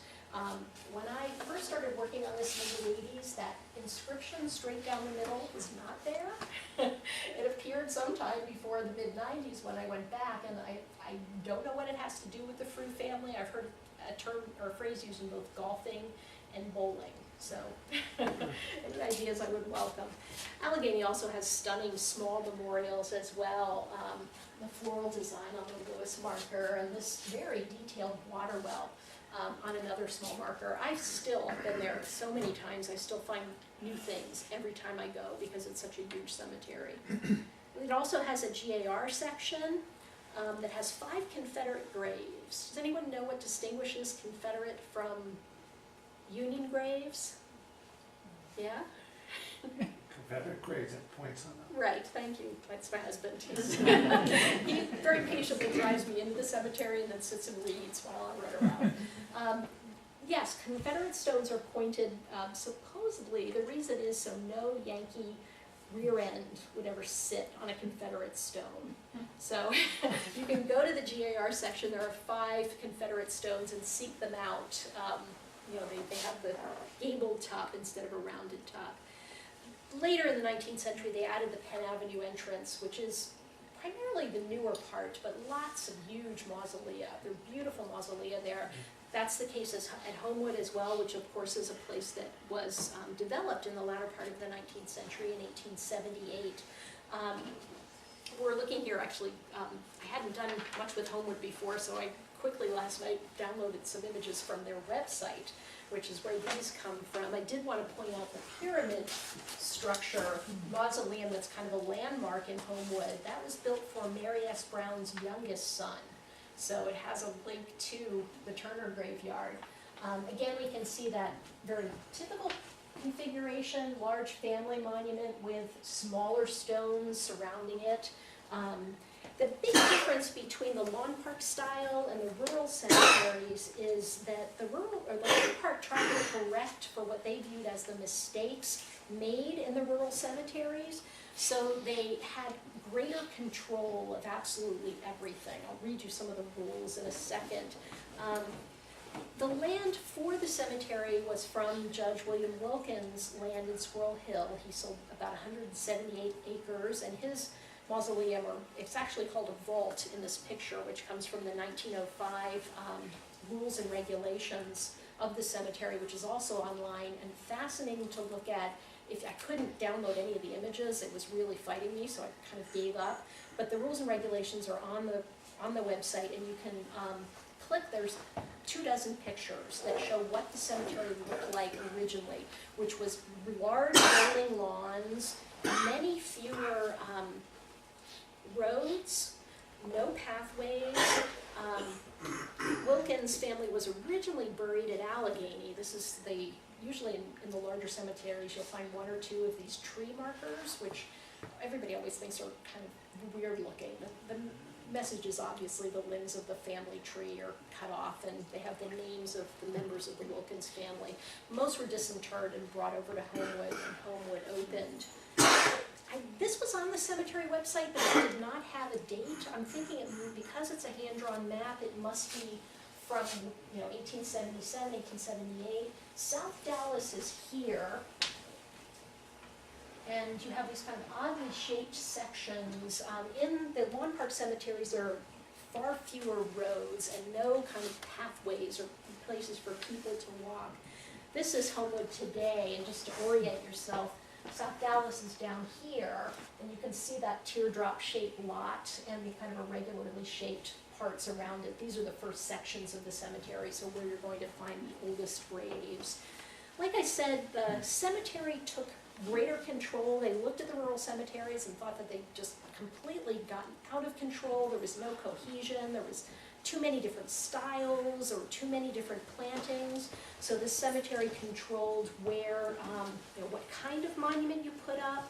When I first started working on this in the 80s, that inscription straight down the middle was not there. It appeared sometime before the mid-90s when I went back, and I don't know what it has to do with the Frew family. I've heard a term or a phrase used in both golfing and bowling. So any ideas I would welcome. Allegheny also has stunning small memorials as well. The floral design on the Lewis marker, and this very detailed water well on another small marker. I've still been there so many times. I still find new things every time I go because it's such a huge cemetery. It also has a GAR section that has 5 Confederate graves. Does anyone know what distinguishes Confederate from Union graves? Yeah? Confederate graves have points on them. Right, thank you. That's my husband. He very patiently drives me into the cemetery and then sits and reads while I run around. Yes, Confederate stones are pointed, supposedly. The reason is so no Yankee rear end would ever sit on a Confederate stone. So you can go to the GAR section. There are 5 Confederate stones and seek them out. You know, they have the gabled top instead of a rounded top. Later in the 19th century, they added the Penn Avenue entrance, which is primarily the newer part, but lots of huge mausolea. They're beautiful mausolea there. That's the case at Homewood as well, which of course is a place that was developed in the latter part of the 19th century in 1878. We're looking here, actually, I hadn't done much with Homewood before, so I quickly last night downloaded some images from their website, which is where these come from. I did want to point out the pyramid structure, mausoleum that's kind of a landmark in Homewood. That was built for Mary S. Brown's youngest son. So it has a link to the Turner graveyard. Again, we can see that very typical configuration, large family monument with smaller stones surrounding it. The big difference between the lawn park style and the rural cemeteries is that the lawn park tried to correct for what they viewed as the mistakes made in the rural cemeteries. So they had greater control of absolutely everything. I'll read you some of the rules in a second. The land for the cemetery was from Judge William Wilkins' land in Squirrel Hill. He sold about 178 acres, and his mausoleum, or it's actually called a vault in this picture, which comes from the 1905 rules and regulations of the cemetery, which is also online and fascinating to look at. If I couldn't download any of the images, it was really fighting me, so I kind of gave up. But the rules and regulations are on the website, and you can click. There's 24 pictures that show what the cemetery looked like originally, which was large rolling lawns, many fewer roads, no pathways. Wilkins' family was originally buried at Allegheny. This is usually in the larger cemeteries, you'll find 1 or 2 of these tree markers, which everybody always thinks are kind of weird looking. The message is obviously the limbs of the family tree are cut off, and they have the names of the members of the Wilkins family. Most were disinterred and brought over to Homewood, and Homewood opened. I cemetery website that did not have a date. I'm thinking because it's a hand-drawn map, it must be from 1877, 1878. South Dallas is here. And you have these kind of oddly shaped sections. In the lawn park cemeteries, there are far fewer roads and no kind of pathways or places for people to walk. This is Homewood today, and just to orient yourself, South Dallas is down here, and you can see that teardrop-shaped lot and the kind of irregularly shaped parts around it. These are the first sections of the cemetery, so where you're going to find the oldest graves. Like I said, the cemetery took greater control. They looked at the rural cemeteries and thought that they just completely gotten out of control. There was no cohesion. There was too many different styles or too many different plantings. So the cemetery controlled where, what kind of monument you put up.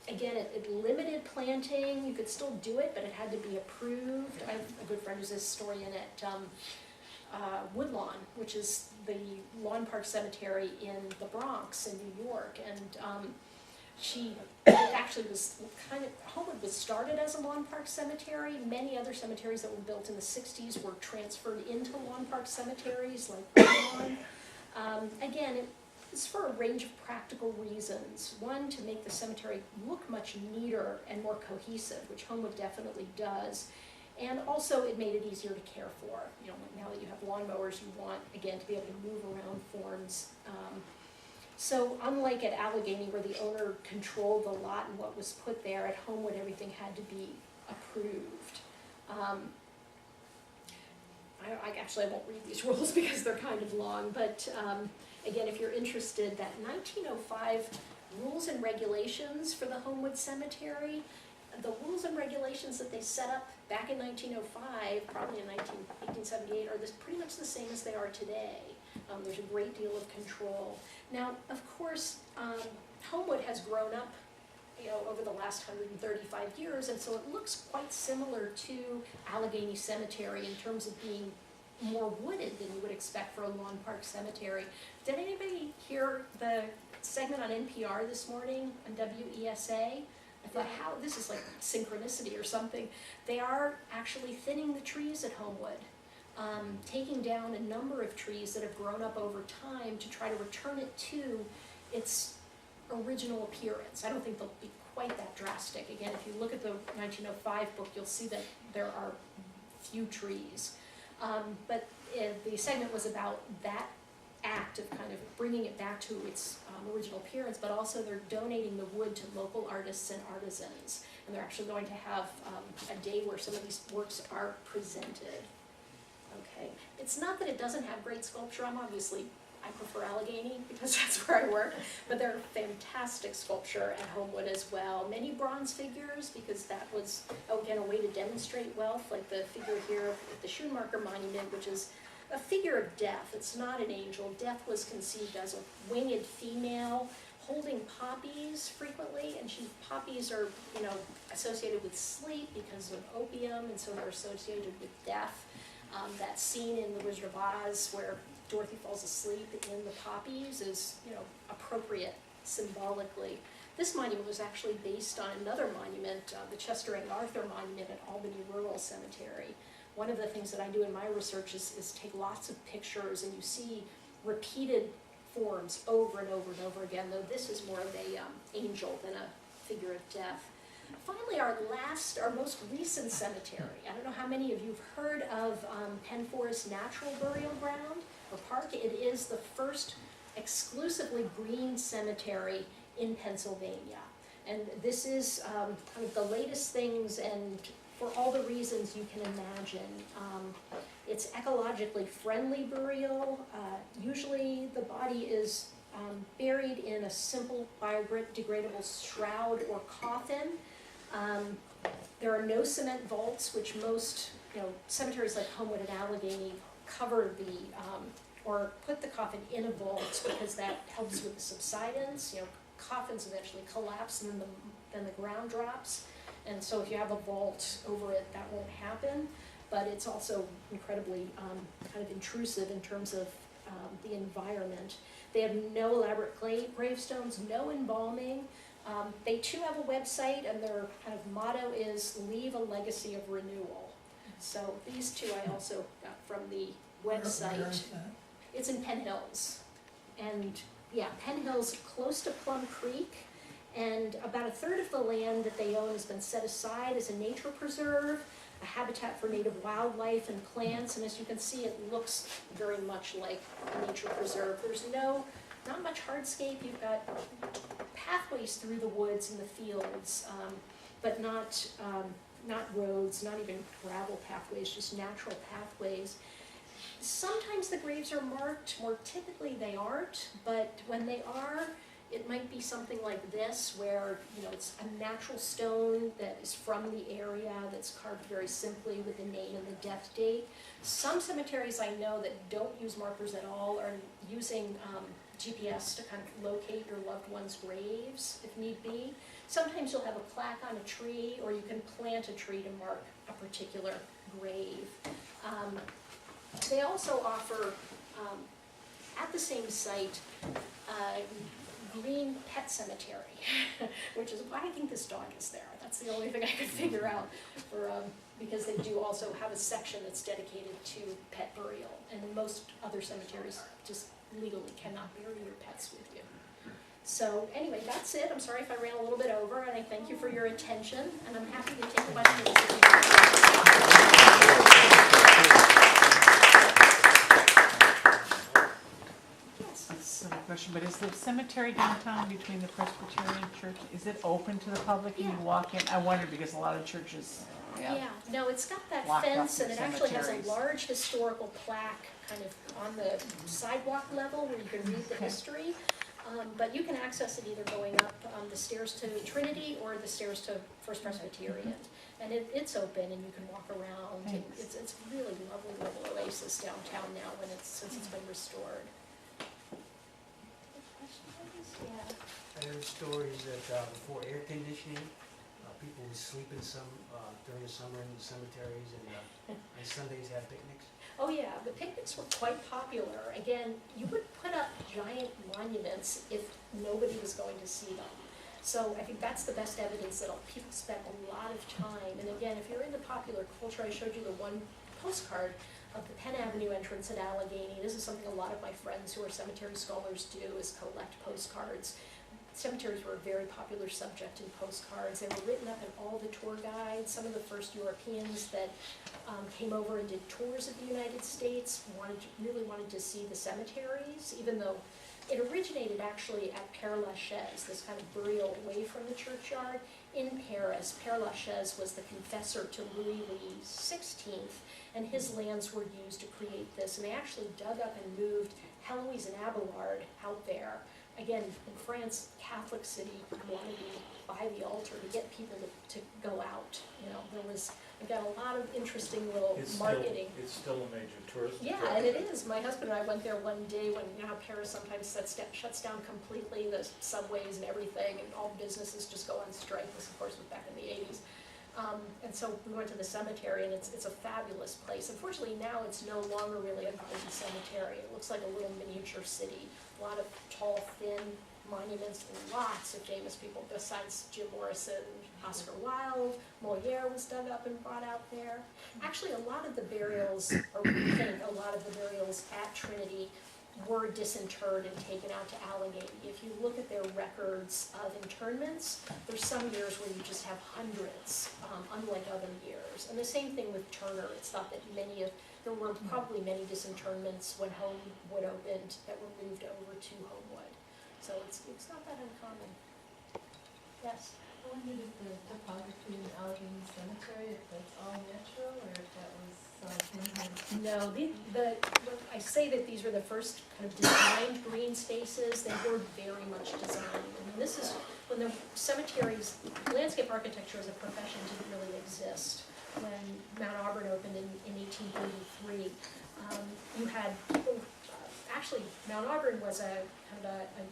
Again, it limited planting. You could still do it, but it had to be approved. I have a good friend who's a historian at Woodlawn, which is the lawn park cemetery in the Bronx in New York, and she actually was Homewood was started as a lawn park cemetery. Many other cemeteries that were built in the 60s were transferred into lawn park cemeteries like Woodlawn. Again, it's for a range of practical reasons. One, to make the cemetery look much neater and more cohesive, which Homewood definitely does. And also, it made it easier to care for. Now that you have lawnmowers, you want, again, to be able to move around forms. So unlike at Allegheny, where the owner controlled the lot and what was put there, at Homewood, everything had to be approved. I won't read these rules because they're kind of long, but again, if you're interested, that 1905 rules and regulations for the Homewood Cemetery, the rules and regulations that they set up back in 1905, probably in 1878, are pretty much the same as they are today. There's a great deal of control. Now, of course, Homewood has grown up, over the last 135 years, and so it looks quite similar to Allegheny Cemetery in terms of being more wooded than you would expect for a lawn park cemetery. Did anybody hear the segment on NPR this morning on WESA? I thought, this is like synchronicity or something. They are actually thinning the trees at Homewood, taking down a number of trees that have grown up over time to try to return it to its original appearance. I don't think they'll be quite that drastic. Again, if you look at the 1905 book, you'll see that there are few trees. But the segment was about that act of kind of bringing it back to its original appearance, but also they're donating the wood to local artists and artisans. And they're actually going to have a day where some of these works are presented. Okay, it's not that it doesn't have great sculpture. I prefer Allegheny because that's where I work, but they're fantastic sculpture at Homewood as well. Many bronze figures because that was, again, a way to demonstrate wealth, like the figure here at the Schoenmaker Monument, which is a figure of death. It's not an angel. Death was conceived as a winged female holding poppies frequently, and poppies are, associated with sleep because of opium, and so they're associated with death. That scene in The Wizard of Oz where Dorothy falls asleep in the poppies is, appropriate symbolically. This monument was actually based on another monument, the Chester A. Arthur Monument at Albany Rural Cemetery. One of the things that I do in my research is take lots of pictures, and you see repeated forms over and over and over again, though this is more of a angel than a figure of death. Finally, our most recent cemetery. I don't know how many of you have heard of Penn Forest Natural Burial Ground or Park. It is the first exclusively green cemetery in Pennsylvania. And this is kind of the latest things, and for all the reasons you can imagine. It's ecologically friendly burial. Usually the body is buried in a simple biodegradable shroud or coffin. There are no cement vaults, which most cemeteries like Homewood and Allegheny cover or put the coffin in a vault because that helps with the subsidence. Coffins eventually collapse and then the ground drops. And so if you have a vault over it, that won't happen. But it's also incredibly kind of intrusive in terms of the environment. They have no elaborate gravestones, no embalming. They too have a website, and their kind of motto is "Leave a legacy of renewal." So these two I also got from the website. Where is that? It's in Penn Hills. And yeah, Penn Hills, close to Plum Creek. And about a third of the land that they own has been set aside as a nature preserve, a habitat for native wildlife and plants. And as you can see, it looks very much like a nature preserve. There's not much hardscape. You've got pathways through the woods and the fields, but not roads, not even gravel pathways, just natural pathways. Sometimes the graves are marked, more typically they aren't, but when they are, it might be something like this, where it's a natural stone that is from the area, that's carved very simply with the name and the death date. Some cemeteries I know that don't use markers at all are using GPS to kind of locate your loved one's graves, if need be. Sometimes you'll have a plaque on a tree, or you can plant a tree to mark a particular grave. They also offer, at the same site, green pet cemetery, which is why I think this dog is there. That's the only thing I could figure out, because they do also have a section that's dedicated to pet burial, and most other cemeteries just legally cannot bury your pets with you. So anyway, that's it. I'm sorry if I ran a little bit over, and I thank you for your attention, and I'm happy to take questions if you Yes. That's a silly question, but is the cemetery downtown between the Presbyterian church, is it open to the public? Can you walk in? I wondered, because a lot of churches, Yeah, no, it's got that Locked up fence, and it actually has a cemeteries. large historical plaque kind of on the sidewalk level where you can read the Okay. history. But you can access it either going up the stairs to Trinity or the stairs to First Presbyterian. And it's open, and you can walk around. And Thanks. it's really lovely little oasis downtown now since it's been restored. Yeah. I heard stories that before air conditioning, people would sleep in during the summer in the cemeteries, and on Sundays have picnics. Oh yeah, the picnics were quite popular. Again, you would put up giant monuments if nobody was going to see them. So I think that's the best evidence that people spent a lot of time. And again, if you're into popular culture, I showed you the one postcard of the Penn Avenue entrance at Allegheny. This is something a lot of my friends who are cemetery scholars do, is collect postcards. Cemeteries were a very popular subject in postcards. They were written up in all the tour guides. Some of the first Europeans that came over and did tours of the United States really wanted to see the cemeteries, even though it originated actually at Père Lachaise, this kind of burial away from the churchyard in Paris. Père Lachaise was the confessor to Louis XVI, and his lands were used to create this. And they actually dug up and moved Heloise and Abelard out there. Again, in France, Catholic city wanted to be by the altar to get people to go out. I got a lot of interesting little marketing. It's still a major tourist Yeah, and it is. My husband and I went there one day when Paris sometimes shuts down completely, the subways and everything, and all businesses just go on strike. This, of course, was back in the 80s. And so we went to the cemetery, and it's a fabulous place. Unfortunately, now it's no longer really a garden cemetery. It looks like a little miniature city. A lot of tall, thin monuments, lots of famous people besides Jim Morrison, Oscar Wilde. Molière was dug up and brought out there. Actually, a lot of the burials, or we think a lot of the burials at Trinity were disinterred and taken out to Allegheny. If you look at their records of internments, there's some years where you just have hundreds, unlike other years. And the same thing with Turner. It's thought that there were probably many disinterments when Homewood opened that were moved over to Homewood. So it's not that uncommon. Yes? I wondered if the topography in Allegheny Cemetery, if that's all natural, or if that was man-made. No, I say that these were the first kind of designed green spaces. They were very much designed. I mean, this is when the cemeteries, landscape architecture as a profession didn't really exist. When Mount Auburn opened in 1883, you had people, actually Mount Auburn was a kind of a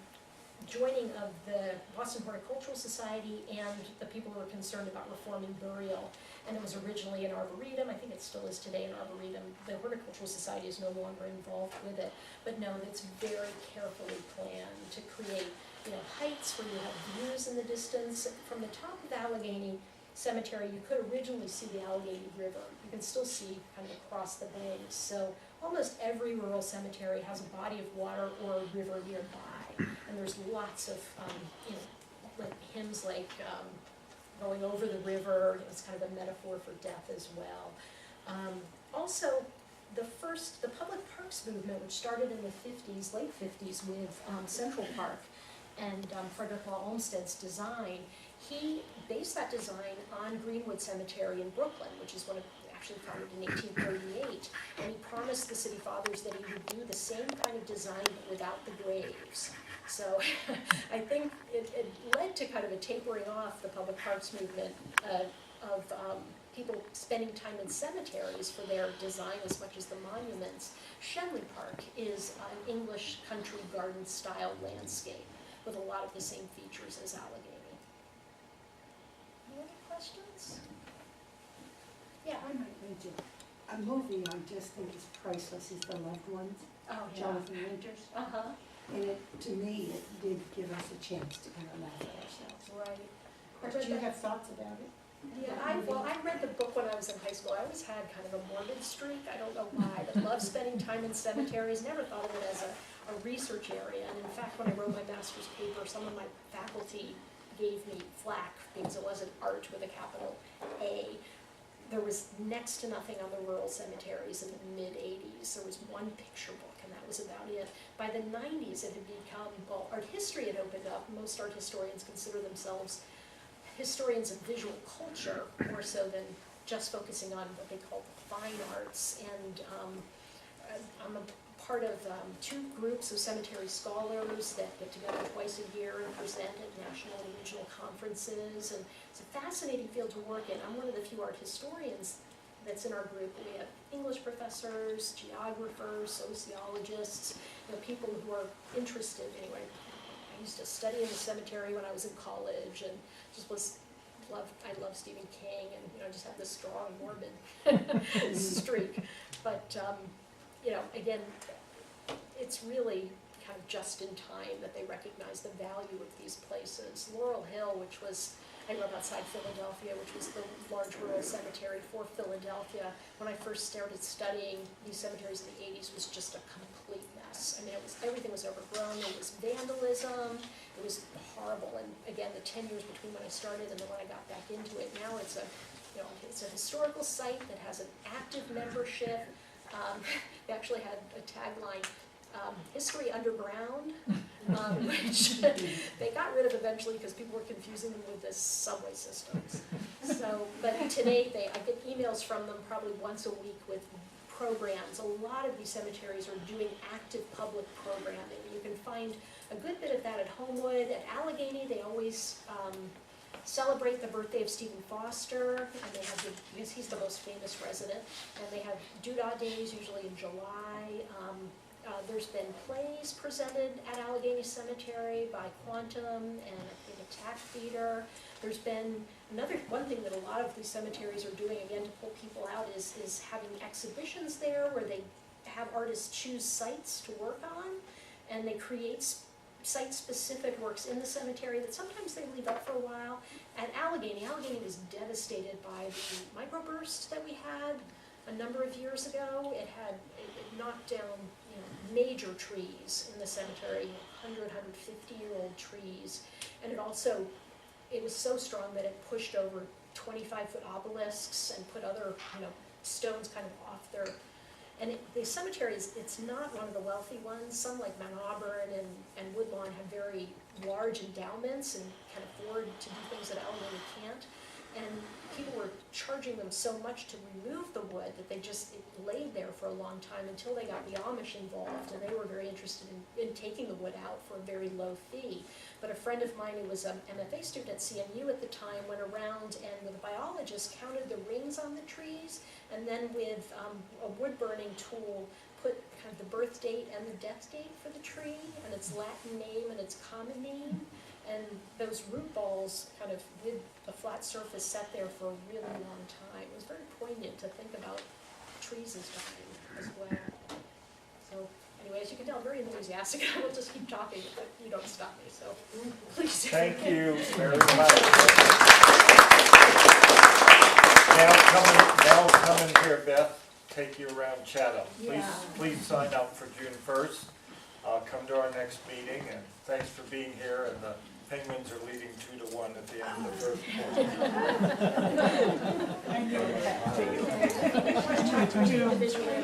joining of the Boston Horticultural Society and the people who were concerned about reforming burial. And it was originally an arboretum. I think it still is today an arboretum. The Horticultural Society is no longer involved with it. But no, it's very carefully planned to create heights where you have views in the distance. From the top of Allegheny Cemetery, you could originally see the Allegheny River. You can still see kind of across the banks. So almost every rural cemetery has a body of water or a river nearby. And there's lots of, like hymns like going over the river. It's kind of a metaphor for death as well. Also, the public parks movement, which started in the 50s, late 50s with Central Park and Frederick Law Olmsted's design, he based that design on Greenwood Cemetery in Brooklyn, which is actually founded in 1838, and he promised the city fathers that he would do the same kind of design but without the graves. So I think it led to kind of a tapering off the public parks movement of people spending time in cemeteries for their design as much as the monuments. Shenley Park is an English country garden style landscape with a lot of the same features as Allegheny. Any other questions? Yeah. I might mention, a movie I just think is priceless is The Loved Ones, Oh, yeah. Jonathan Winters. Uh-huh, And to me, it did give us a chance to kind of laugh at ourselves. right. Do you have thoughts about it? Yeah, I read the book when I was in high school. I always had kind of a morbid streak. I don't know why, but loved spending time in cemeteries. Never thought of it as a research area. And in fact, when I wrote my master's paper, some of my faculty gave me flack because it wasn't art with a capital A. There was next to nothing on the rural cemeteries in the mid-'80s. There was one picture book, and that was about it. By the 90s, it had become, well, art history had opened up. Most art historians consider themselves historians of visual culture, more so than just focusing on what they call the fine arts. And I'm a part of two groups of cemetery scholars that get together twice a year and present at national and regional conferences. And it's a fascinating field to work in. I'm one of the few art historians that's in our group. We have English professors, geographers, sociologists, people who are interested anyway. I used to study in the cemetery when I was in college, and I love Stephen King, and just have this strong morbid streak. But again, it's really kind of just in time that they recognize the value of these places. Laurel Hill, which was, I grew up outside Philadelphia, which was the large rural cemetery for Philadelphia. When I first started studying these cemeteries in the 80s, was just a complete mess. I mean, everything was overgrown. There was vandalism. It was horrible. And again, the 10 years between when I started and then when I got back into it, now it's a historical site that has an active membership. They actually had a tagline, History Underground, which they got rid of eventually because people were confusing them with the subway systems. So, but today I get emails from them probably once a week with programs. A lot of these cemeteries are doing active public programming. You can find a good bit of that at Homewood. At Allegheny, they always celebrate the birthday of Stephen Foster, and they have because he's the most famous resident, and they have doodah days usually in July. There's been plays presented at Allegheny Cemetery by Quantum and I think Attack Theater. There's been one thing that a lot of these cemeteries are doing, again, to pull people out is having exhibitions there where they have artists choose sites to work on, and they create site-specific works in the cemetery that sometimes they leave up for a while. At Allegheny was devastated by the microburst that we had a number of years ago. It knocked down major trees in the cemetery, 100, 150-year-old trees, and it was so strong that it pushed over 25-foot obelisks and put other stones kind of off their. And the cemeteries, it's not one of the wealthy ones. Some like Mount Auburn and Woodlawn have very large endowments and can afford to do things that Allegheny can't. And people were charging them so much to remove the wood that it laid there for a long time until they got the Amish involved, and they were very interested in taking the wood out for a very low fee. But a friend of mine who was an MFA student at CMU at the time went around and with a biologist counted the rings on the trees, and then with a wood burning tool put kind of the birth date and the death date for the tree and its Latin name and its common name. And those root balls kind of with a flat surface sat there for a really long time. It was very poignant to think about trees as dying as well. So Anyway, as you can tell, I'm very enthusiastic. I will just keep talking if you don't stop me, so please do. Thank you very much. Now come in here, Beth, take you around Chatham. Yeah. Please sign up for June 1st. Come to our next meeting, and thanks for being here, and the Penguins are leading 2-1 at the end of the first quarter. Visually.